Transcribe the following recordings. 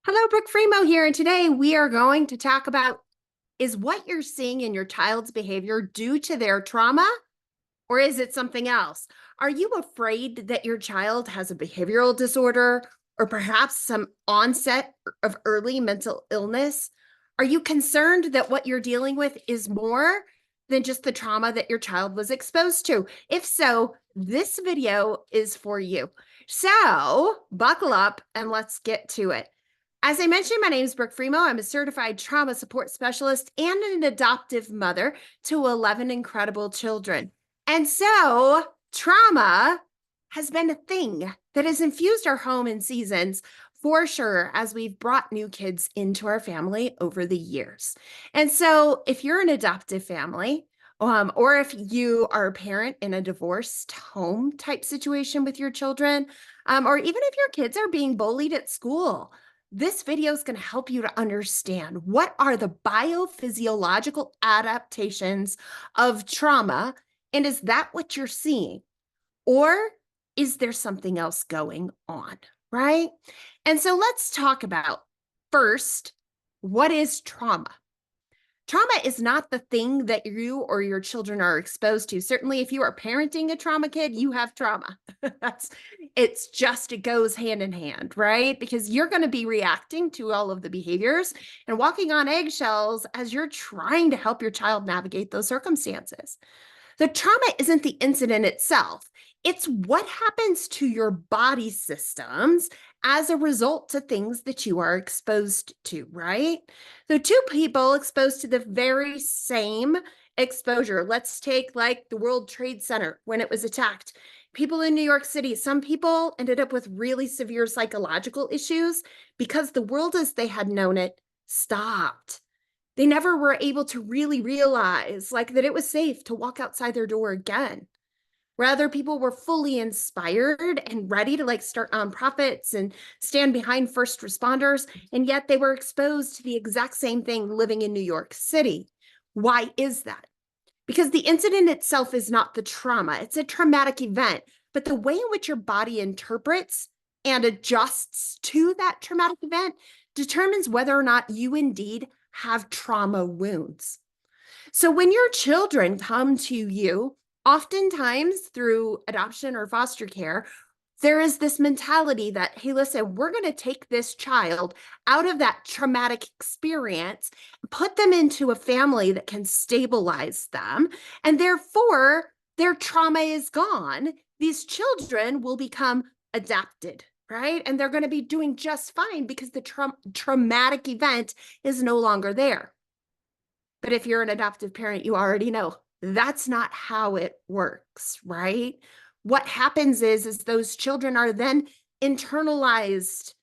Hello, Brooke Fremouw here, and today we are going to talk about, is what you're seeing in your child's behavior due to their trauma, or is it something else? Are you afraid that your child has a behavioral disorder or perhaps some onset of early mental illness? Are you concerned that what you're dealing with is more than just the trauma that your child was exposed to? If so, this video is for you. So buckle up and let's get to it. As I mentioned, my name is Brooke Fremouw. I'm a certified trauma support specialist and an adoptive mother to 11 incredible children. And so trauma has been a thing that has infused our home in seasons for sure as we've brought new kids into our family over the years. And so if you're an adoptive family, or if you are a parent in a divorced home type situation with your children, or even if your kids are being bullied at school, this video is going to help you to understand what are the biophysiological adaptations of trauma, and is that what you're seeing? Or is there something else going on, right? And so let's talk about first, what is trauma? Trauma is not the thing that you or your children are exposed to. Certainly, if you are parenting a trauma kid, you have trauma. It goes hand in hand, right? Because you're going to be reacting to all of the behaviors and walking on eggshells as you're trying to help your child navigate those circumstances. The trauma isn't the incident itself. It's what happens to your body systems as a result to things that you are exposed to, right? So two people exposed to the very same exposure. Let's take like the World Trade Center when it was attacked. People in New York City, some people ended up with really severe psychological issues because the world as they had known it stopped. They never were able to really realize like that it was safe to walk outside their door again. Rather, people were fully inspired and ready to like start nonprofits and stand behind first responders, and yet they were exposed to the exact same thing living in New York City. Why is that? Because the incident itself is not the trauma. It's a traumatic event, but the way in which your body interprets and adjusts to that traumatic event determines whether or not you indeed have trauma wounds. So when your children come to you, oftentimes through adoption or foster care, there is this mentality that, hey, listen, we're going to take this child out of that traumatic experience, put them into a family that can stabilize them, and therefore their trauma is gone. These children will become adapted, right? And they're going to be doing just fine because the traumatic event is no longer there. But if you're an adoptive parent, you already know that's not how it works, right? What happens is those children are then internalized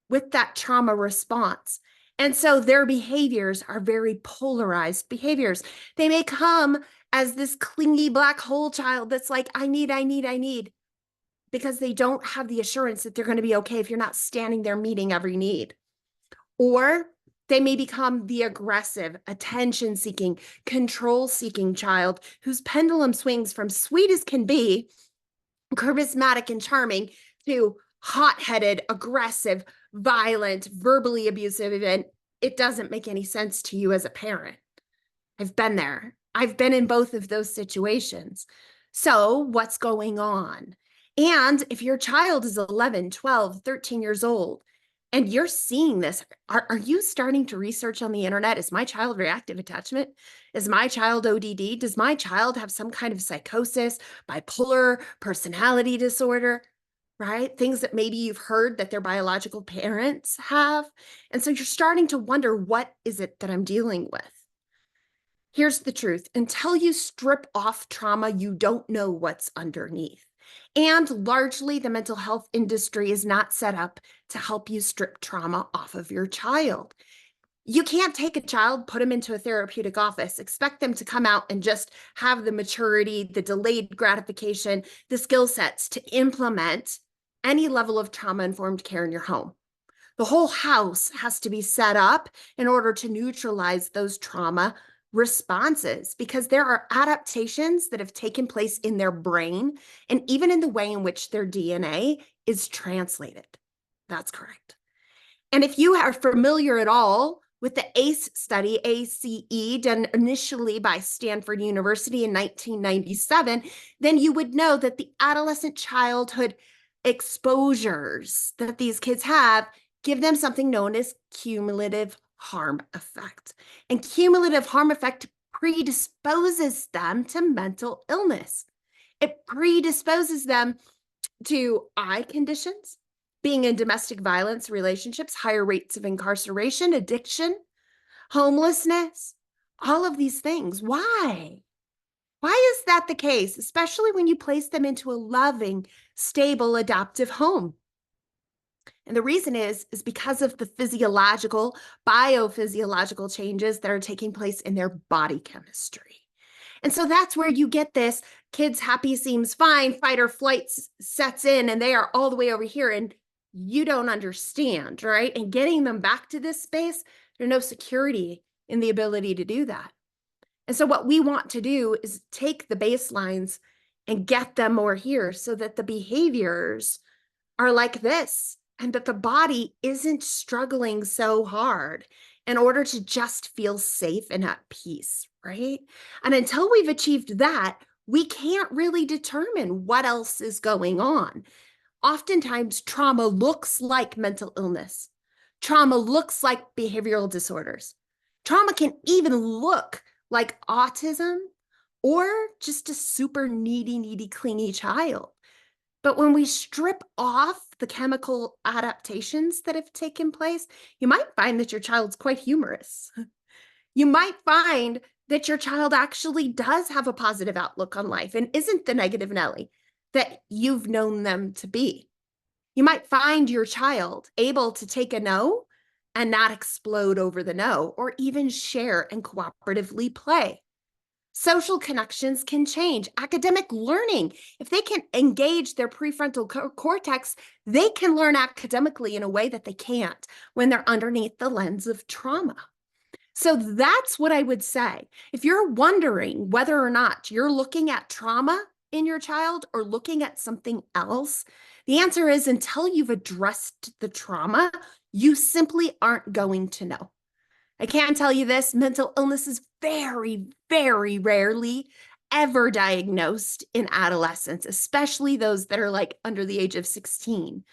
with that trauma response. And so their behaviors are very polarized behaviors. They may come as this clingy black hole child that's like, I need, because they don't have the assurance that they're going to be okay if you're not standing there meeting every need. Or they may become the aggressive, attention-seeking, control-seeking child whose pendulum swings from sweet as can be, charismatic and charming, to hot-headed, aggressive, violent, verbally abusive, and it doesn't make any sense to you as a parent. I've been there. I've been in both of those situations. So what's going on? And if your child is 11, 12, 13 years old, and you're seeing this, are you starting to research on the internet? Is my child reactive attachment? Is my child ODD? Does my child have some kind of psychosis, bipolar, personality disorder, right? Things that maybe you've heard that their biological parents have. And so you're starting to wonder, what is it that I'm dealing with? Here's the truth. Until you strip off trauma, you don't know what's underneath. And largely, the mental health industry is not set up to help you strip trauma off of your child. You can't take a child, put them into a therapeutic office, expect them to come out and just have the maturity, the delayed gratification, the skill sets to implement any level of trauma-informed care in your home. The whole house has to be set up in order to neutralize those trauma responses, because there are adaptations that have taken place in their brain and even in the way in which their DNA is translated. That's correct. And if you are familiar at all with the ACE study, ACE, done initially by Stanford University in 1997, then you would know that the adolescent childhood exposures that these kids have give them something known as cumulative harm effect. And cumulative harm effect predisposes them to mental illness. It predisposes them to eye conditions, being in domestic violence relationships, higher rates of incarceration, addiction, homelessness, all of these things. Why? Why is that the case, especially when you place them into a loving, stable, adoptive home? And the reason is because of the physiological, biophysiological changes that are taking place in their body chemistry. And so that's where you get this kids happy seems fine, fight or flight sets in, and they are all the way over here, and you don't understand, right? And getting them back to this space, there's no security in the ability to do that. And so what we want to do is take the baselines and get them more here so that the behaviors are like this and that the body isn't struggling so hard in order to just feel safe and at peace, right? And until we've achieved that, we can't really determine what else is going on. Oftentimes, trauma looks like mental illness. Trauma looks like behavioral disorders. Trauma can even look like autism or just a super needy, clingy child. But when we strip off the chemical adaptations that have taken place, you might find that your child's quite humorous. You might find that your child actually does have a positive outlook on life and isn't the negative Nelly that you've known them to be. You might find your child able to take a no and not explode over the no, or even share and cooperatively play. Social connections can change. Academic learning, if they can engage their prefrontal cortex, they can learn academically in a way that they can't when they're underneath the lens of trauma. So that's what I would say. If you're wondering whether or not you're looking at trauma in your child or looking at something else, the answer is until you've addressed the trauma, you simply aren't going to know. I can tell you this, mental illness is very, very rarely ever diagnosed in adolescents, especially those that are like under the age of 16.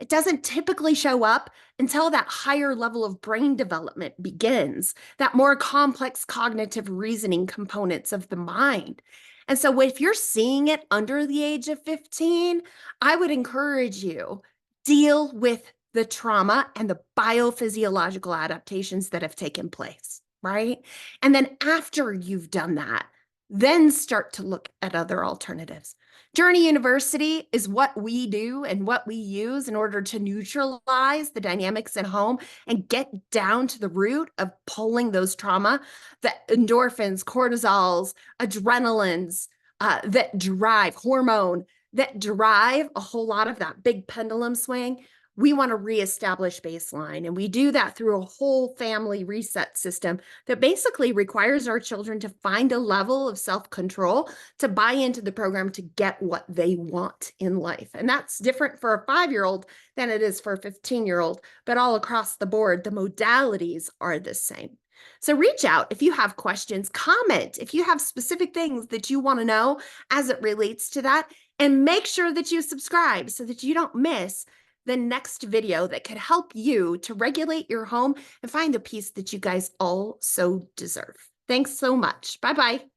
It doesn't typically show up until that higher level of brain development begins, that more complex cognitive reasoning components of the mind. And so if you're seeing it under the age of 15, I would encourage you, deal with the trauma and the biophysiological adaptations that have taken place, right? And then after you've done that, then start to look at other alternatives. Journey University is what we do and what we use in order to neutralize the dynamics at home and get down to the root of pulling those trauma, the endorphins, cortisols, adrenalines that drive hormone, that drive a whole lot of that big pendulum swing. We want to reestablish baseline. And we do that through a whole family reset system that basically requires our children to find a level of self-control to buy into the program to get what they want in life. And that's different for a 5-year-old than it is for a 15-year-old, but all across the board, the modalities are the same. So reach out if you have questions, comment if you have specific things that you want to know as it relates to that, and make sure that you subscribe so that you don't miss the next video that could help you to regulate your home and find the peace that you guys all so deserve. Thanks so much. Bye-bye.